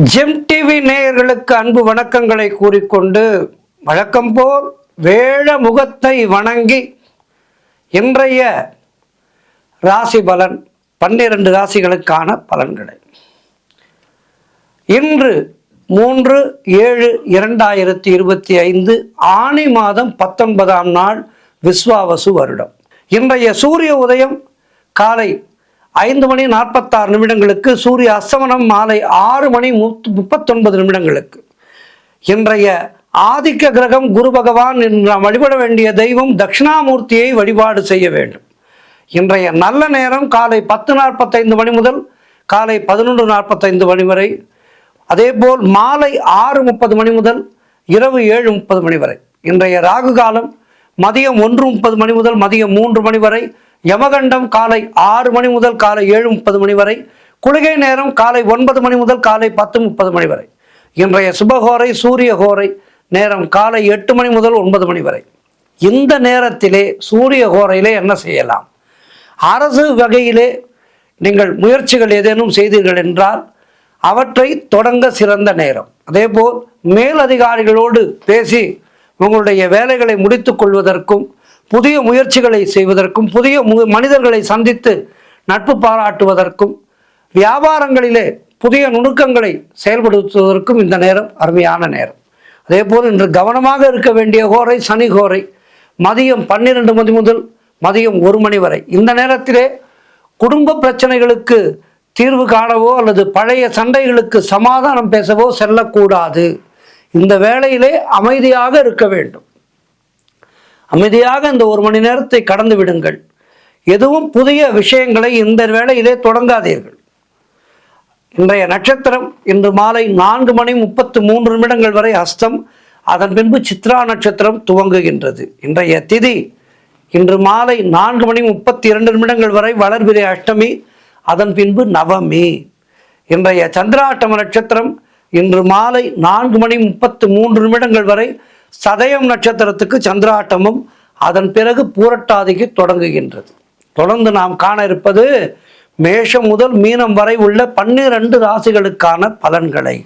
GeM TV நேயர்களுக்கு அன்பு வணக்கங்களை கூறிக்கொண்டு வழக்கம் போல் வேழ முகத்தை வணங்கி இன்றைய ராசி பலன் 12 ராசிகளுக்கான பலன்களை இன்று 3/7/2025 ஆனி மாதம் 19ஆம் நாள் விஸ்வாவசு வருடம். இன்றைய சூரிய உதயம் காலை 5:46 சூரிய அஸ்தமனம் மாலை 6:39 இன்றைய ஆதிக்க கிரகம் குரு பகவான் என்று வழிபட வேண்டிய தெய்வம் தட்சிணாமூர்த்தியை வழிபாடு செய்ய வேண்டும். இன்றைய நல்ல நேரம் காலை 10:45 முதல் காலை 11:45 வரை, அதேபோல் மாலை 6:30 முதல் இரவு 7:30 வரை. இன்றைய ராகு காலம் மதியம் 1:30 முதல் மதியம் 3 வரை, யமகண்டம் காலை 6 முதல் காலை 7:30 வரை, குளிகை நேரம் காலை 9 முதல் காலை 10:30 வரை. இன்றைய சுபகோரை சூரிய கோரை நேரம் காலை 8 முதல் 9 வரை. இந்த நேரத்திலே சூரிய கோரையிலே என்ன செய்யலாம்? அரசு வகையிலே நீங்கள் முயற்சிகள் ஏதேனும் செய்தீர்கள் என்றால் அவற்றை தொடங்க சிறந்த நேரம். அதேபோல் மேலதிகாரிகளோடு பேசி உங்களுடைய வேலைகளை முடித்து கொள்வதற்கும், புதிய முயற்சிகளை செய்வதற்கும், புதிய மனிதர்களை சந்தித்து நட்பு பாராட்டுவதற்கும், வியாபாரங்களிலே புதிய நுணுக்கங்களை செயல்படுத்துவதற்கும் இந்த நேரம் அருமையான நேரம். அதேபோல் இன்று கவனமாக இருக்க வேண்டிய கோரை சனி கோரை மதியம் 12 முதல் மதியம் 1 வரை. இந்த நேரத்திலே குடும்ப பிரச்சனைகளுக்கு தீர்வு காணவோ அல்லது பழைய சண்டைகளுக்கு சமாதானம் பேசவோ செல்லக்கூடாது. இந்த வேளையிலே அமைதியாக இருக்க வேண்டும். அமைதியாக இந்த 1 மணி நேரத்தை கடந்து விடுங்கள். எதுவும் புதிய விஷயங்களை இந்த வேளையிலே தொடங்காதீர்கள். இன்றைய நட்சத்திரம் இன்று மாலை 4:33 வரை அஸ்தம், அதன் பின்பு சித்ரா நட்சத்திரம் துவங்குகின்றது. இன்றைய திதி இன்று மாலை 4:32 வரை வளர்பிறை அஷ்டமி, அதன் பின்பு நவமி. இன்றைய சந்திராஷ்டம நட்சத்திரம் இன்று மாலை 4:33 வரை சதயம் நட்சத்திரத்துக்கு சந்திராட்டமும், அதன் பிறகு பூரட்டாதிக்கு தொடங்குகின்றது. தொடர்ந்து நாம் காண இருப்பது மேஷம் முதல் மீனம் வரை உள்ள 12 ராசிகளுக்கான பலன்களை.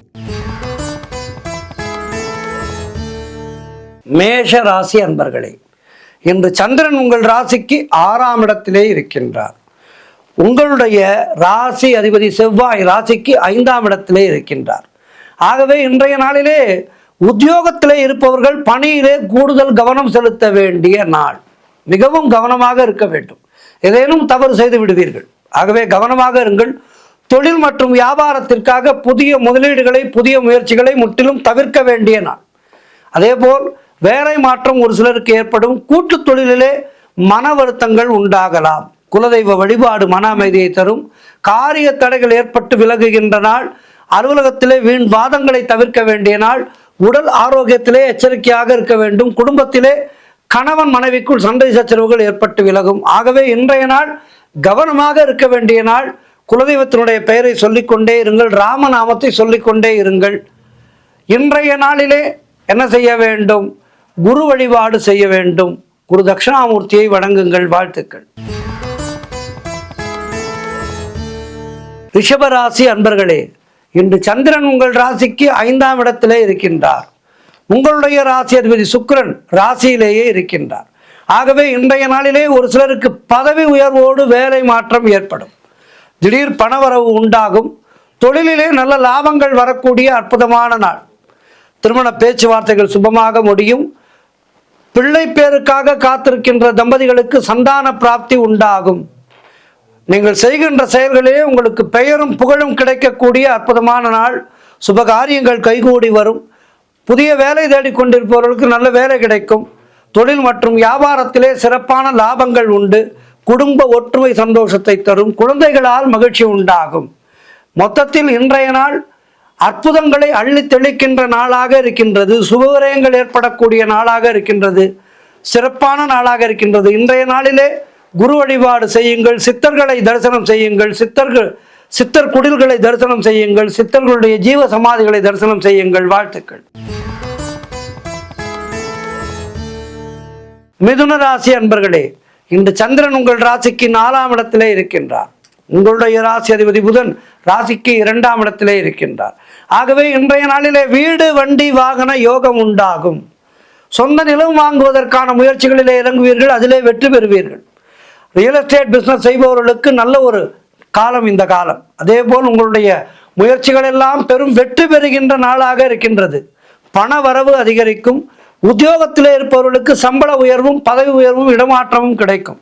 மேஷ ராசி அன்பர்களே, இன்று சந்திரன் உங்கள் ராசிக்கு 6ஆம் இடத்திலே இருக்கின்றார். உங்களுடைய ராசி அதிபதி செவ்வாய் ராசிக்கு 5ஆம் இடத்திலே இருக்கின்றார். ஆகவே இன்றைய நாளிலே உத்தியோகத்திலே இருப்பவர்கள் பணியிலே கூடுதல் கவனம் செலுத்த வேண்டிய நாள். மிகவும் கவனமாக இருக்க வேண்டும். ஏதேனும் தவறு செய்து விடுவீர்கள். ஆகவே கவனமாக இருங்கள். தொழில் மற்றும் வியாபாரத்திற்காக புதிய முதலீடுகளை, புதிய முயற்சிகளை முற்றிலும் தவிர்க்க வேண்டிய நாள். அதேபோல் வேலை மாற்றம் ஒரு சிலருக்கு ஏற்படும். கூட்டு தொழிலிலே மன வருத்தங்கள் உண்டாகலாம். குலதெய்வ வழிபாடு மன அமைதியை தரும். காரிய தடைகள் ஏற்பட்டு விலகுகின்ற நாள். அலுவலகத்திலே வீண் வாதங்களை தவிர்க்க வேண்டிய நாள். உடல் ஆரோக்கியத்திலே எச்சரிக்கையாக இருக்க வேண்டும். குடும்பத்திலே கணவன் மனைவிக்குள் சண்டை சச்சரவுகள் ஏற்பட்டு விலகும். ஆகவே இன்றைய நாள் கவனமாக இருக்க வேண்டிய நாள். குலதெய்வத்தினுடைய பெயரை சொல்லிக்கொண்டே இருங்கள். ராமநாமத்தை சொல்லிக்கொண்டே இருங்கள். இன்றைய நாளிலே என்ன செய்ய வேண்டும்? குரு வழிபாடு செய்ய வேண்டும். குரு தட்சிணாமூர்த்தியை வணங்குங்கள். வாழ்த்துக்கள். ரிஷபராசி அன்பர்களே, இன்று சந்திரன் உங்கள் ராசிக்கு 5ஆம் இடத்திலே இருக்கின்றார். உங்களுடைய ராசி அதிபதி சுக்கிரன் ராசியிலேயே இருக்கின்றார். ஆகவே இன்றைய நாளிலே ஒரு சிலருக்கு பதவி உயர்வோடு வேலை மாற்றம் ஏற்படும். திடீர் பணவரவு உண்டாகும். தொழிலிலே நல்ல லாபங்கள் வரக்கூடிய அற்புதமான நாள். திருமண பேச்சுவார்த்தைகள் சுபமாக முடியும். பிள்ளை பேருக்காக காத்திருக்கின்ற தம்பதிகளுக்கு சந்தான பிராப்தி உண்டாகும். நீங்கள் செய்கின்ற செயல்களிலே உங்களுக்கு பெயரும் புகழும் கிடைக்கக்கூடிய அற்புதமான நாள். சுபகாரியங்கள் கைகூடி வரும். புதிய வேலை தேடிக்கொண்டிருப்பவர்களுக்கு நல்ல வேலை கிடைக்கும். தொழில் மற்றும் வியாபாரத்திலே சிறப்பான லாபங்கள் உண்டு. குடும்ப ஒற்றுமை சந்தோஷத்தை தரும். குழந்தைகளால் மகிழ்ச்சி உண்டாகும். மொத்தத்தில் இன்றைய நாள் அற்புதங்களை அள்ளி தெளிக்கின்ற நாளாக இருக்கின்றது. சுபவிரயங்கள் ஏற்படக்கூடிய நாளாக இருக்கின்றது. சிறப்பான நாளாக இருக்கின்றது. இன்றைய நாளிலே குரு வழிபாடு செய்யுங்கள். சித்தர்களை தரிசனம் செய்யுங்கள். சித்தர் குடில்களை தரிசனம் செய்யுங்கள். சித்தர்களுடைய ஜீவ சமாதிகளை தரிசனம் செய்யுங்கள். வாழ்த்துக்கள். மிதுன ராசி அன்பர்களே, இன்று சந்திரன் உங்கள் ராசிக்கு 4ஆம் இடத்திலே இருக்கின்றார். உங்களுடைய ராசி அதிபதி புதன் ராசிக்கு 2ஆம் இடத்திலே இருக்கின்றார். ஆகவே இன்றைய நாளிலே வீடு வண்டி வாகன யோகம் உண்டாகும். சொந்த நிலம் வாங்குவதற்கான முயற்சிகளிலே இறங்குவீர்கள், அதிலே வெற்றி பெறுவீர்கள். ரியல் எஸ்டேட் பிஸ்னஸ் செய்பவர்களுக்கு நல்ல ஒரு காலம் இந்த காலம். அதே போல் உங்களுடைய முயற்சிகள் எல்லாம் பெரும் வெற்றி பெறுகின்ற நாளாக இருக்கின்றது. பண வரவு அதிகரிக்கும். உத்தியோகத்திலே இருப்பவர்களுக்கு சம்பள உயர்வும் பதவி உயர்வும் இடமாற்றமும் கிடைக்கும்.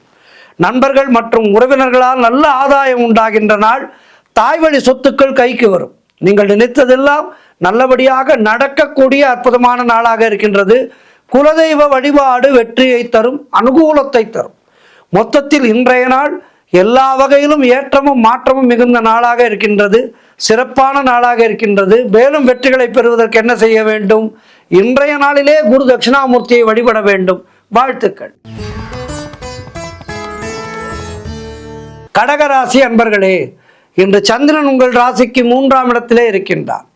நண்பர்கள் மற்றும் உறவினர்களால் நல்ல ஆதாயம் உண்டாகின்ற நாள். தாய்வழி சொத்துக்கள் கைக்கு வரும். நீங்கள் நினைத்ததெல்லாம் நல்லபடியாக நடக்கக்கூடிய அற்புதமான நாளாக இருக்கின்றது. குலதெய்வ வழிபாடு வெற்றியை தரும், அனுகூலத்தை தரும். மொத்தத்தில் இன்றைய நாள் எல்லா வகையிலும் ஏற்றமும் மாற்றமும் மிகுந்த நாளாக இருக்கின்றது. சிறப்பான நாளாக இருக்கின்றது. மேலும் வெற்றிகளை பெறுவதற்கு என்ன செய்ய வேண்டும்? இன்றைய நாளிலே குரு தட்சிணாமூர்த்தியை வழிபட வேண்டும். வாழ்த்துக்கள். கடகராசி அன்பர்களே, இன்று சந்திரன் உங்கள் ராசிக்கு 3ஆம் இடத்திலே இருக்கின்றார்.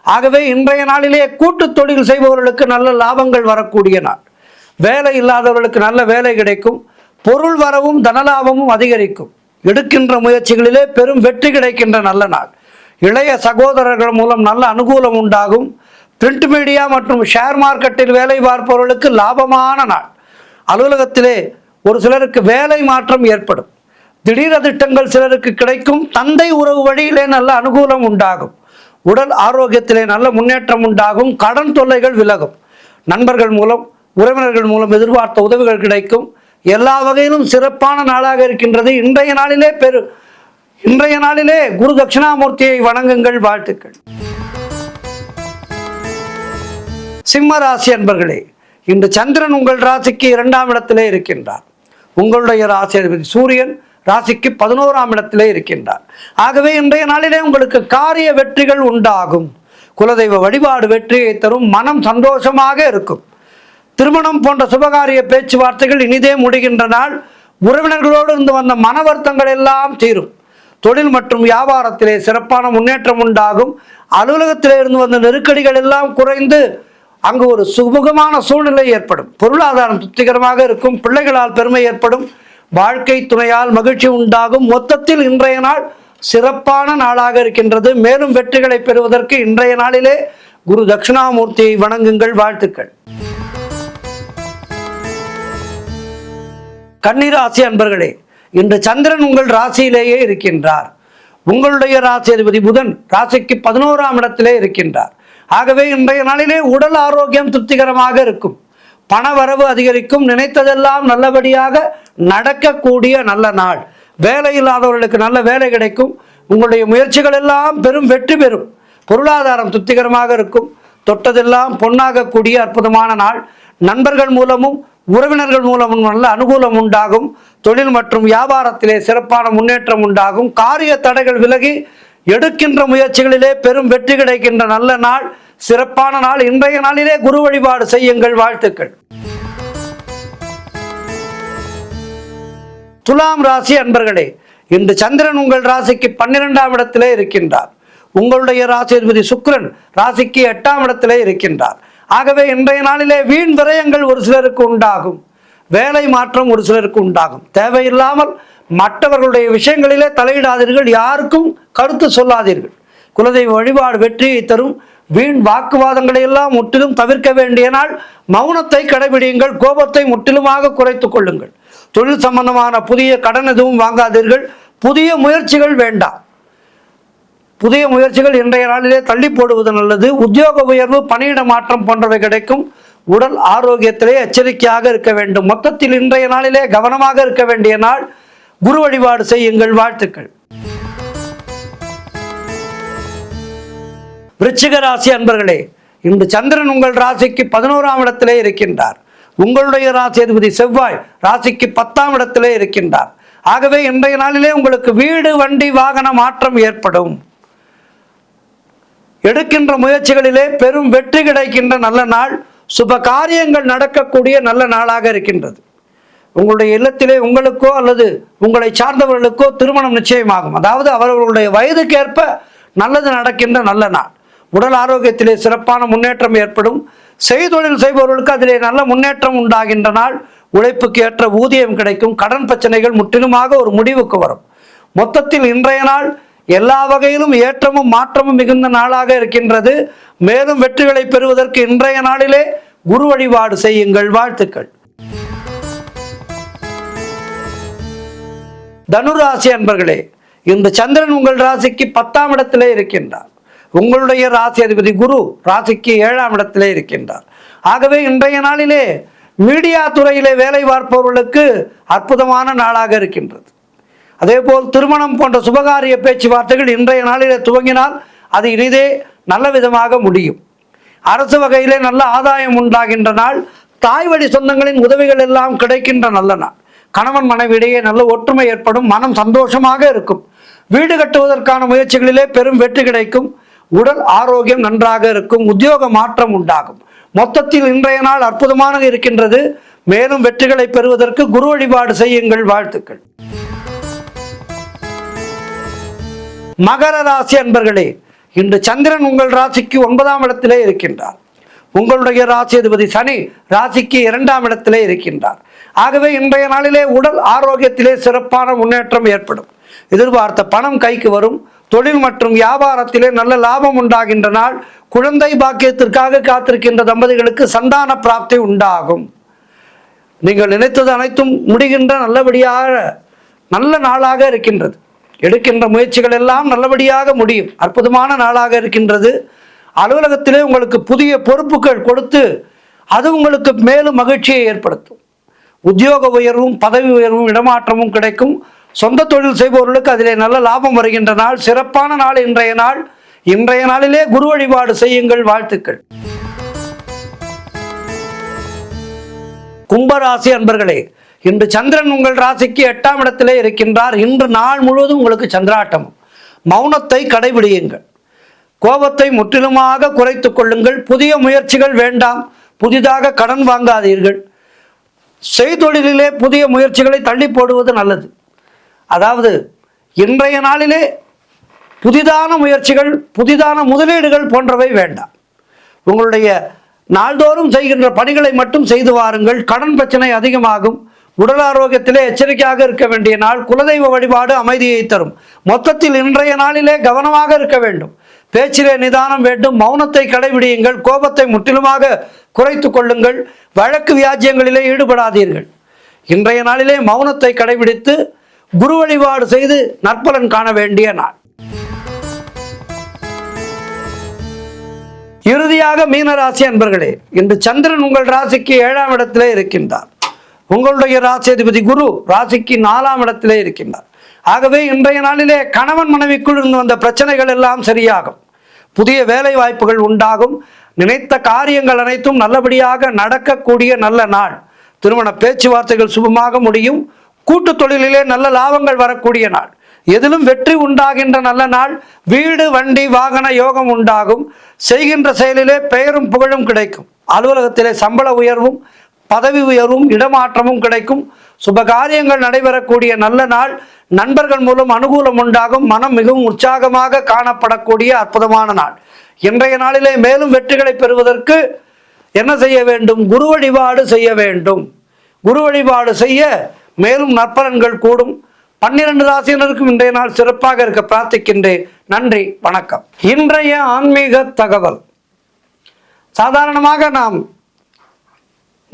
ஆகவே இன்றைய நாளிலே கூட்டு தொழில் செய்பவர்களுக்கு நல்ல லாபங்கள் வரக்கூடிய நாள். வேலை இல்லாதவர்களுக்கு நல்ல வேலை கிடைக்கும். பொருள் வரவும் தனலாபமும் அதிகரிக்கும். எடுக்கின்ற முயற்சிகளிலே பெரும் வெற்றி கிடைக்கின்ற நல்ல நாள். இளைய சகோதரர்கள் மூலம் நல்ல அனுகூலம் உண்டாகும். பிரிண்ட் மீடியா மற்றும் ஷேர் மார்க்கெட்டில் வேலை பார்ப்பவர்களுக்கு லாபமான நாள். அலுவலகத்திலே ஒரு சிலருக்கு வேலை மாற்றம் ஏற்படும். திடீர் அதிர்ஷ்டங்கள் சிலருக்கு கிடைக்கும். தந்தை உறவு வழியிலே நல்ல அனுகூலம் உண்டாகும். உடல் ஆரோக்கியத்திலே நல்ல முன்னேற்றம் உண்டாகும். கடன் தொல்லைகள் விலகும். நண்பர்கள் மூலம் உறவினர்கள் மூலம் எதிர்பார்த்த உதவிகள் கிடைக்கும். எல்லா வகையிலும் சிறப்பான நாளாக இருக்கின்றது. இன்றைய நாளிலே குரு தட்சிணாமூர்த்தியை வணங்குங்கள். வாழ்த்துக்கள். சிம்ம ராசி அன்பர்களே, இன்று சந்திரன் உங்கள் ராசிக்கு 2ஆம் இடத்திலே இருக்கின்றார். உங்களுடைய ராசி அதிபதி சூரியன் ராசிக்கு 11ஆம் இடத்திலே இருக்கின்றார். ஆகவே இன்றைய நாளிலே உங்களுக்கு காரிய வெற்றிகள் உண்டாகும். குலதெய்வ வழிபாடு வெற்றியை தரும். மனம் சந்தோஷமாக இருக்கும். திருமணம் போன்ற சுபகாரிய பேச்சுவார்த்தைகள் இனிதே முடிகின்ற நாள். உறவினர்களோடு இருந்து வந்த மன வருத்தங்கள் எல்லாம் தீரும். தொழில் மற்றும் வியாபாரத்திலே சிறப்பான முன்னேற்றம் உண்டாகும். அலுவலகத்திலே இருந்து வந்த நெருக்கடிகள் எல்லாம் குறைந்து அங்கு ஒரு சுமூகமான சூழ்நிலை ஏற்படும். பொருளாதாரம் திருப்திகரமாக இருக்கும். பிள்ளைகளால் பெருமை ஏற்படும். வாழ்க்கை துணையால் மகிழ்ச்சி உண்டாகும். மொத்தத்தில் இன்றைய நாள் சிறப்பான நாளாக இருக்கின்றது. மேலும் வெற்றிகளை பெறுவதற்கு இன்றைய நாளிலே குரு தட்சிணாமூர்த்தியை வணங்குங்கள். வாழ்த்துக்கள். கன்னிராசி அன்பர்களே, இன்று சந்திரன் உங்கள் ராசியிலேயே இருக்கின்றார். உங்களுடைய ராசி அதிபதி புதன் ராசிக்கு 11ஆம் இடத்திலே இருக்கின்றார். ஆகவே இன்றைய நாளிலே உடல் ஆரோக்கியம் திருப்திகரமாக இருக்கும். பண வரவு அதிகரிக்கும். நினைத்ததெல்லாம் நல்லபடியாக நடக்கக்கூடிய நல்ல நாள். வேலை இல்லாதவர்களுக்கு நல்ல வேலை கிடைக்கும். உங்களுடைய முயற்சிகள் எல்லாம் பெரும் வெற்றி பெறும். பொருளாதாரம் திருப்திகரமாக இருக்கும். தொட்டதெல்லாம் பொன்னாகக்கூடிய அற்புதமான நாள். நண்பர்கள் மூலமும் உறவினர்கள் மூலமும் நல்ல அனுகூலம் உண்டாகும். தொழில் மற்றும் வியாபாரத்திலே சிறப்பான முன்னேற்றம் உண்டாகும். காரிய தடைகள் விலகி எடுக்கின்ற முயற்சிகளிலே பெரும் வெற்றி கிடைக்கின்ற நல்ல நாள். சிறப்பான நாள். இன்றைய நாளிலே குரு வழிபாடு செய்யுங்கள். வாழ்த்துக்கள். துலாம் ராசி அன்பர்களே, இன்று சந்திரன் உங்கள் ராசிக்கு 12ஆம் இடத்திலே இருக்கின்றார். உங்களுடைய ராசி அதிபதி சுக்கிரன் ராசிக்கு 8ஆம் இடத்திலே இருக்கின்றார். ஆகவே இன்றைய நாளிலே வீண் விரயங்கள் ஒரு சிலருக்கு உண்டாகும். வேலை மாற்றம் ஒரு சிலருக்கு உண்டாகும். தேவையில்லாமல் மற்றவர்களுடைய விஷயங்களிலே தலையிடாதீர்கள். யாருக்கும் கருத்து சொல்லாதீர்கள். குலதெய்வ வழிபாடு வெற்றியை தரும். வீண் வாக்குவாதங்களை எல்லாம் முற்றிலும் தவிர்க்க வேண்டிய நாள். மௌனத்தை கடைபிடியுங்கள். கோபத்தை முற்றிலுமாக குறைத்துக் கொள்ளுங்கள். தொழில் சம்பந்தமான புதிய கடன் எதுவும் வாங்காதீர்கள். புதிய முயற்சிகள் வேண்டாம். புதிய முயற்சிகள் இன்றைய நாளிலே தள்ளி போடுவது நல்லது. உத்தியோக உயர்வு, பணியிட மாற்றம் போன்றவை கிடைக்கும். உடல் ஆரோக்கியத்திலே எச்சரிக்கையாக இருக்க வேண்டும். மொத்தத்தில் இன்றைய நாளிலே கவனமாக இருக்க வேண்டிய நாள். குரு வழிபாடு செய்யுங்கள். வாழ்த்துக்கள். விருச்சிக ராசி அன்பர்களே, இன்று சந்திரன் உங்கள் ராசிக்கு 11ஆம் இடத்திலே இருக்கின்றார். உங்களுடைய ராசி அதிபதி செவ்வாய் ராசிக்கு 10ஆம் இடத்திலே இருக்கின்றார். ஆகவே இன்றைய நாளிலே உங்களுக்கு வீடு வண்டி வாகன மாற்றம் ஏற்படும். எடுக்கின்ற முயற்சிகளிலே பெரும் வெற்றி கிடைக்கின்ற நல்ல நாள். சுப காரியங்கள் நடக்கக்கூடிய நல்ல நாளாக இருக்கின்றது. உங்களுடைய இல்லத்திலே உங்களுக்கோ அல்லது உங்களை சார்ந்தவர்களுக்கோ திருமணம் நிச்சயமாகும். அதாவது அவர்களுடைய வயதுக்கு ஏற்ப நல்லது நடக்கின்ற நல்ல நாள். உடல் ஆரோக்கியத்திலே சிறப்பான முன்னேற்றம் ஏற்படும். செய்தொழில் செய்பவர்களுக்கு அதிலே நல்ல முன்னேற்றம் உண்டாகின்ற நாள். உழைப்புக்கு ஏற்ற ஊதியம் கிடைக்கும். கடன் பிரச்சனைகள் முற்றிலுமாக ஒரு முடிவுக்கு வரும். மொத்தத்தில் இன்றைய நாள் எல்லா வகையிலும் ஏற்றமும் மாற்றமும் மிகுந்த நாளாக இருக்கின்றது. மேலும் வெற்றிகளை பெறுவதற்கு இன்றைய நாளிலே குரு வழிபாடு செய்யுங்கள். வாழ்த்துக்கள். தனுராசி அன்பர்களே, இந்த சந்திரன் உங்கள் ராசிக்கு 10ஆம் இடத்திலே இருக்கின்றார். உங்களுடைய ராசி அதிபதி குரு ராசிக்கு 7ஆம் இடத்திலே இருக்கின்றார். ஆகவே இன்றைய நாளிலே மீடியா துறையிலே வேலை பார்ப்பவர்களுக்கு அற்புதமான நாளாக இருக்கின்றது. அதேபோல் திருமணம் போன்ற சுபகாரிய பேச்சுவார்த்தைகள் இன்றைய நாளிலே துவங்கினால் அது இனிதே நல்ல விதமாக முடியும். அரசு வகையிலே நல்ல ஆதாயம் உண்டாகின்ற நாள். தாய் வழி சொந்தங்களின் உதவிகள் எல்லாம் கிடைக்கின்ற நல்ல நாள். கணவன் மனைவியிடையே நல்ல ஒற்றுமை ஏற்படும். மனம் சந்தோஷமாக இருக்கும். வீடு கட்டுவதற்கான முயற்சிகளிலே பெரும் வெற்றி கிடைக்கும். உடல் ஆரோக்கியம் நன்றாக இருக்கும். உத்தியோக மாற்றம் உண்டாகும். மொத்தத்தில் இன்றைய நாள் அற்புதமாக இருக்கின்றது. மேலும் வெற்றிகளை பெறுவதற்கு குரு வழிபாடு செய்யுங்கள். வாழ்த்துக்கள். மகர ராசி அன்பர்களே, இன்று சந்திரன் உங்கள் ராசிக்கு 9ஆம் இடத்திலே இருக்கின்றார். உங்களுடைய ராசி அதிபதி சனி ராசிக்கு 2ஆம் இடத்திலே இருக்கின்றார். ஆகவே இன்றைய நாளிலே உடல் ஆரோக்கியத்திலே சிறப்பான முன்னேற்றம் ஏற்படும். எதிர்பார்த்த பணம் கைக்கு வரும். தொழில் மற்றும் வியாபாரத்திலே நல்ல லாபம் உண்டாகின்ற நாள். குழந்தை பாக்கியத்திற்காக காத்திருக்கின்ற தம்பதிகளுக்கு சந்தான பிராப்தி உண்டாகும். நீங்கள் நினைத்தது அனைத்தும் முடிகின்ற நல்லபடியாக நல்ல நாளாக இருக்கின்றது. எடுக்கின்ற முயற்சிகள் எல்லாம் நல்லபடியாக முடியும். அற்புதமான நாளாக இருக்கின்றது. அலுவலகத்திலே உங்களுக்கு புதிய பொறுப்புகள் கொடுத்து அது உங்களுக்கு மேலும் மகிழ்ச்சியை ஏற்படுத்தும். உத்தியோக உயர்வும் பதவி உயர்வும் இடமாற்றமும் கிடைக்கும். சொந்த தொழில் செய்பவர்களுக்கு அதிலே நல்ல லாபம் வருகின்ற நாள். சிறப்பான நாள் இன்றைய நாள். இன்றைய நாளிலே குரு வழிபாடு செய்யுங்கள். வாழ்த்துக்கள். கும்பராசி அன்பர்களே, இன்று சந்திரன் உங்கள் ராசிக்கு 8ஆம் இடத்திலே இருக்கின்றார். இன்று நாள் முழுவதும் உங்களுக்கு சந்திராட்டம். மௌனத்தை கடைபிடியுங்கள். கோபத்தை முற்றிலுமாக குறைத்துக் கொள்ளுங்கள். புதிய முயற்சிகள் வேண்டாம். புதிதாக கடன் வாங்காதீர்கள். செய்தொழிலே புதிய முயற்சிகளை தள்ளி போடுவது நல்லது. அதாவது இன்றைய நாளிலே புதிதான முயற்சிகள், புதிதான முதலீடுகள் போன்றவை வேண்டாம். உங்களுடைய நாள்தோறும் செய்கின்ற பணிகளை மட்டும் செய்து வாருங்கள். கடன் பிரச்சனை அதிகமாகும். உடல் ஆரோக்கியத்திலே எச்சரிக்கையாக இருக்க வேண்டிய நாள். குலதெய்வ வழிபாடு அமைதியை தரும். மொத்தத்தில் இன்றைய நாளிலே கவனமாக இருக்க வேண்டும். பேச்சிலே நிதானம் வேண்டும். மௌனத்தை கடைபிடியுங்கள். கோபத்தை முற்றிலுமாக குறைத்து கொள்ளுங்கள். வழக்கு வியாஜ்யங்களிலே ஈடுபடாதீர்கள். இன்றைய நாளிலே மௌனத்தை கடைபிடித்து குரு வழிபாடு செய்து நற்பலன் காண வேண்டிய நாள். இறுதியாக மீனராசி அன்பர்களே, இன்று சந்திரன் உங்கள் ராசிக்கு 7ஆம் இடத்திலே இருக்கின்றார். உங்களுடைய ராசி அதிபதி குரு ராசிக்கு 4ஆம் இடத்திலே இருக்கின்றார். ஆகவே இன்றைய நாளிலே கணவன் மனைவிக்குள் இருந்து வந்த பிரச்சனைகள் எல்லாம் சரியாகும். புதிய வேலை வாய்ப்புகள் உண்டாகும். நினைத்த காரியங்கள் அனைத்தும் நல்லபடியாக நடக்கக்கூடிய நல்ல நாள். திருமண பேச்சுவார்த்தைகள் சுபமாக முடியும். கூட்டு தொழிலிலே நல்ல லாபங்கள் வரக்கூடிய நாள். எதிலும் வெற்றி உண்டாகின்ற நல்ல நாள். வீடு வண்டி வாகன யோகம் உண்டாகும். செய்கின்ற செயலிலே பெயரும் புகழும் கிடைக்கும். அலுவலகத்திலே சம்பள உயர்வும் பதவி உயர்வும் இடமாற்றமும் கிடைக்கும். சுபகாரியங்கள் நடைபெறக்கூடிய நல்ல நாள். நண்பர்கள் மூலம் அனுகூலம் உண்டாகும். மனம் மிகவும் உற்சாகமாக காணப்படக்கூடிய அற்புதமான நாள். இன்றைய நாளிலே மேலும் வெற்றிகளை பெறுவதற்கு என்ன செய்ய வேண்டும்? குரு வழிபாடு செய்ய வேண்டும். குரு வழிபாடு செய்ய மேலும் நற்பலன்கள் கூடும். 12 ராசியினருக்கும் இன்றைய நாள் சிறப்பாக இருக்க பிரார்த்திக்கின்றேன். நன்றி, வணக்கம். இன்றைய ஆன்மீக தகவல். சாதாரணமாக நாம்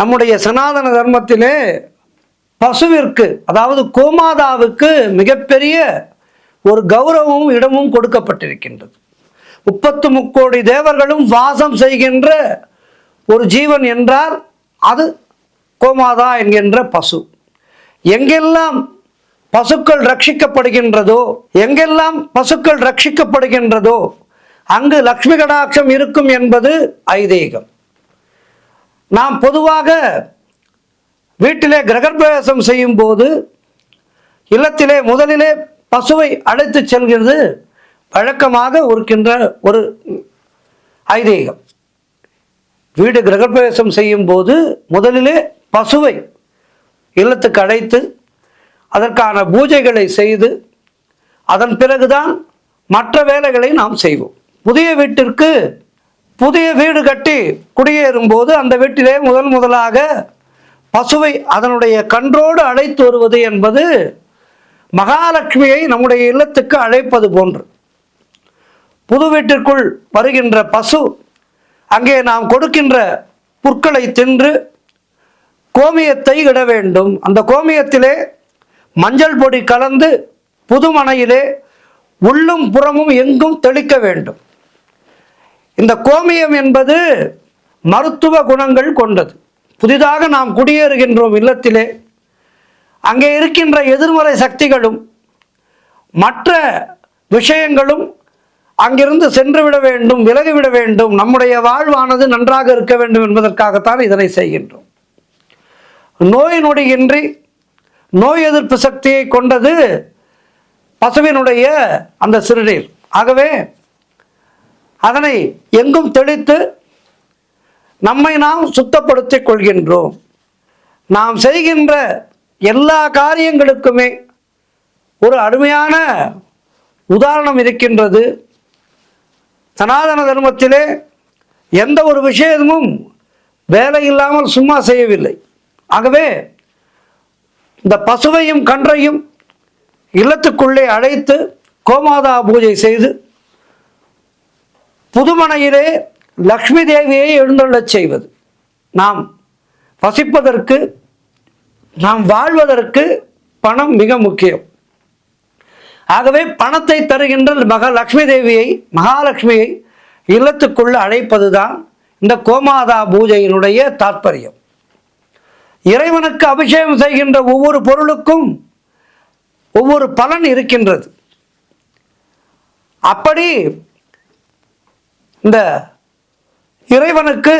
நம்முடைய சனாதன தர்மத்திலே பசுவிற்கு, அதாவது கோமாதாவுக்கு மிகப்பெரிய ஒரு கௌரவமும் இடமும் கொடுக்கப்பட்டிருக்கின்றது. 33 கோடி தேவர்களும் வாசம் செய்கின்ற ஒரு ஜீவன் என்றால் அது கோமாதா என்கின்ற பசு. எங்கெல்லாம் பசுக்கள் ரட்சிக்கப்படுகின்றதோ, எங்கெல்லாம் பசுக்கள் ரட்சிக்கப்படுகின்றதோ அங்கு லக்ஷ்மி கடாட்சம் இருக்கும் என்பது ஐதீகம். நாம் பொதுவாக வீட்டிலே கிரகப்பிரவேசம் செய்யும் போது இல்லத்திலே முதலிலே பசுவை அழைத்து செல்கிறது வழக்கமாக இருக்கின்ற ஒரு ஐதீகம். வீடு கிரகப்பிரவேசம் செய்யும் போது முதலிலே பசுவை இல்லத்துக்கு அழைத்து அதற்கான பூஜைகளை செய்து அதன் பிறகுதான் மற்ற வேலைகளை நாம் செய்வோம். புதிய வீட்டிற்கு புதிய வீடு கட்டி குடியேறும் போது அந்த வீட்டிலே முதலாக பசுவை அதனுடைய கன்றோடு அழைத்து வருவது என்பது மகாலட்சுமியை நம்முடைய இல்லத்துக்கு அழைப்பது போன்று. புது வீட்டிற்குள் வருகின்ற பசு அங்கே நாம் கொடுக்கின்ற புற்களை தின்று கோமியத்தை இட வேண்டும். அந்த கோமியத்திலே மஞ்சள் பொடி கலந்து புதுமனையிலே உள்ளும் புறமும் எங்கும் தெளிக்க வேண்டும். இந்த கோமியம் என்பது மருத்துவ குணங்கள் கொண்டது. புதிதாக நாம் குடியேறுகின்றோம் இல்லத்திலே, அங்கே இருக்கின்ற எதிர்மறை சக்திகளும் மற்ற விஷயங்களும் அங்கிருந்து சென்றுவிட வேண்டும், விலகிவிட வேண்டும், நம்முடைய வாழ்வானது நன்றாக இருக்க வேண்டும் என்பதற்காகத்தான் இதனை செய்கின்றோம். நோய் நொடியின்றி நோய் எதிர்ப்பு சக்தியை கொண்டது பசுவினுடைய அந்த சிறுநீர். ஆகவே அதனை எங்கும் தெளித்து நம்மை நாம் சுத்தப்படுத்திக் கொள்கின்றோம். நாம் செய்கின்ற எல்லா காரியங்களுக்குமே ஒரு அருமையான உதாரணம் இருக்கின்றது. சனாதன தர்மத்திலே எந்த ஒரு விஷயமும் வேலை இல்லாமல் சும்மா செய்யவில்லை. ஆகவே இந்த பசுவையும் கன்றையும் இல்லத்துக்குள்ளே அழைத்து கோமாதா பூஜை செய்து புதுமனையிலே லக்ஷ்மி தேவியை எழுந்தருளச் செய்வது. நாம் வசிப்பதற்கு, நாம் வாழ்வதற்கு பணம் மிக முக்கியம். ஆகவே பணத்தை தருகின்ற லக்ஷ்மி தேவியை, மகாலட்சுமியை இல்லத்துக்குள்ள அழைப்பதுதான் இந்த கோமாதா பூஜையினுடைய தாற்பயம். இறைவனுக்கு அபிஷேகம் செய்கின்ற ஒவ்வொரு பொருளுக்கும் ஒவ்வொரு பலன் இருக்கின்றது. அப்படி இந்த இறைவனுக்கு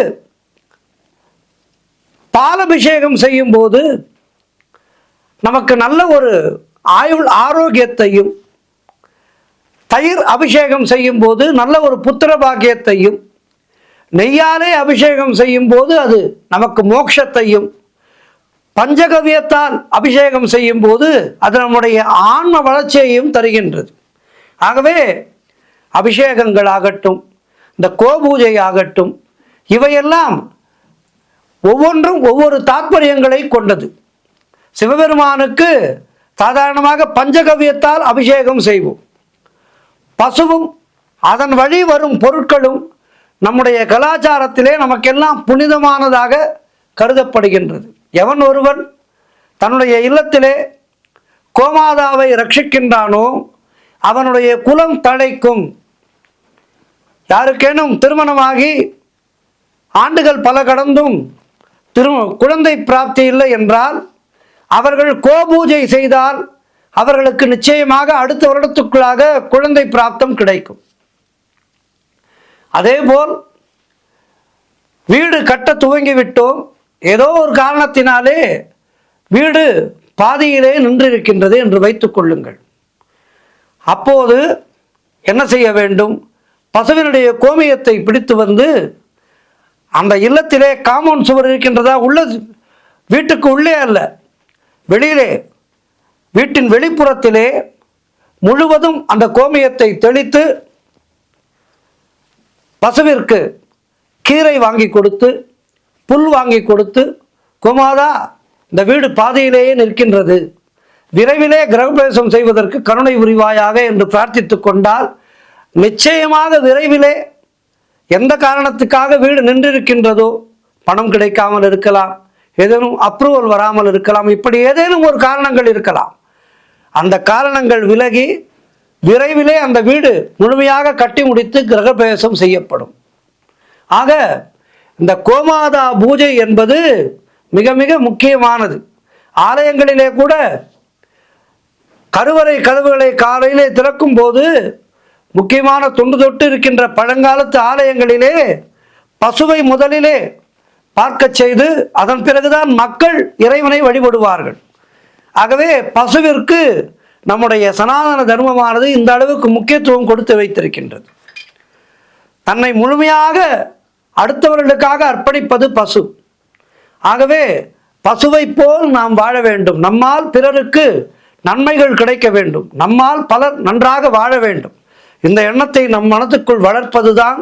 பாலபிஷேகம் செய்யும் போது நமக்கு நல்ல ஒரு ஆரோக்கியத்தையும், தயிர் அபிஷேகம் செய்யும் போது நல்ல ஒரு புத்திர பாக்கியத்தையும், நெய்யாலே அபிஷேகம் செய்யும் போது அது நமக்கு மோட்சத்தையும், பஞ்சகவியத்தால் அபிஷேகம் செய்யும் போது அது நம்முடைய ஆன்ம வளர்ச்சியையும் தருகின்றது. ஆகவே அபிஷேகங்கள் ஆகட்டும், இந்த கோபூஜை ஆகட்டும், இவையெல்லாம் ஒவ்வொன்றும் ஒவ்வொரு தாற்பயங்களை கொண்டது. சிவபெருமானுக்கு சாதாரணமாக பஞ்சகவியத்தால் அபிஷேகம் செய்வோம். பசுவும் அதன் வழி வரும் பொருட்களும் நம்முடைய கலாச்சாரத்திலே நமக்கெல்லாம் புனிதமானதாக கருதப்படுகின்றது. எவன் ஒருவன் தன்னுடைய இல்லத்திலே கோமாதாவை ரட்சிக்கின்றானோ அவனுடைய குலம் தழைக்கும். யாருக்கேனும் திருமணமாகி ஆண்டுகள் பல கடந்தும் குழந்தை பிராப்தி இல்லை என்றால் அவர்கள் கோபூஜை செய்தால் அவர்களுக்கு நிச்சயமாக அடுத்த வருடத்துக்குள்ளாக குழந்தை பிராப்தம் கிடைக்கும். அதேபோல் வீடு கட்ட துவங்கிவிட்டோம், ஏதோ ஒரு காரணத்தினாலே வீடு பாதியிலே நின்றிருக்கின்றது என்று வைத்துக் கொள்ளுங்கள். அப்போது என்ன செய்ய வேண்டும்? பசுவினுடைய கோமியத்தை பிடித்து வந்து அந்த இல்லத்திலே காம்பவுண்ட் சுவர் இருக்கின்றதா, உள்ள வீட்டுக்கு உள்ளே அல்ல, வெளியிலே வீட்டின் வெளிப்புறத்திலே முழுவதும் அந்த கோமியத்தை தெளித்து பசுவிற்கு கீரை வாங்கி கொடுத்து, புல் வாங்கி கொடுத்து, கோமாதா இந்த வீடு பாதையிலேயே நிற்கின்றது, விரைவிலே கிரகப்பிரவேசம் செய்வதற்கு கருணை புரிவாயாக என்று பிரார்த்தித்து கொண்டால் நிச்சயமாக விரைவிலே எந்த காரணத்துக்காக வீடு நின்றிருக்கின்றதோ, பணம் கிடைக்காமல் இருக்கலாம், ஏதேனும் அப்ரூவல் வராமல் இருக்கலாம், இப்படி ஏதேனும் ஒரு காரணங்கள் இருக்கலாம். அந்த காரணங்கள் விலகி விரைவிலே அந்த வீடு முழுமையாக கட்டி முடித்து கிரகப்பிரவேசம் செய்யப்படும். ஆக இந்த கோமாதா பூஜை என்பது மிக மிக முக்கியமானது. ஆலயங்களிலே கூட கருவறை கதவுகளை காலையிலே திறக்கும் போது முக்கியமான தொன்று தொட்டு இருக்கின்ற பழங்காலத்து ஆலயங்களிலே பசுவை முதலிலே பார்க்க செய்து அதன் பிறகுதான் மக்கள் இறைவனை வழிபடுவார்கள். ஆகவே பசுவிற்கு நம்முடைய சனாதன தர்மமானது இந்த அளவுக்கு முக்கியத்துவம் கொடுத்து வைத்திருக்கின்றது. தன்னை முழுமையாக அடுத்தவர்களுக்காக அர்ப்பணிப்பது பசு. ஆகவே பசுவை போல் நாம் வாழ வேண்டும். நம்மால் பிறருக்கு நன்மைகள் கிடைக்க வேண்டும், நம்மால் பலர் நன்றாக வாழ வேண்டும். இந்த எண்ணத்தை நம் மனத்துக்குள் வளர்ப்பதுதான்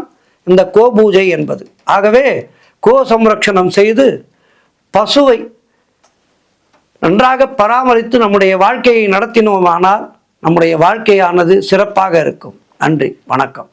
இந்த கோபூஜை என்பது. ஆகவே கோ சம்ரக்ஷணம் செய்து பசுவை நன்றாக பராமரித்து நம்முடைய வாழ்க்கையை நடத்தினோமானால் நம்முடைய வாழ்க்கையானது சிறப்பாக இருக்கும். நன்றி, வணக்கம்.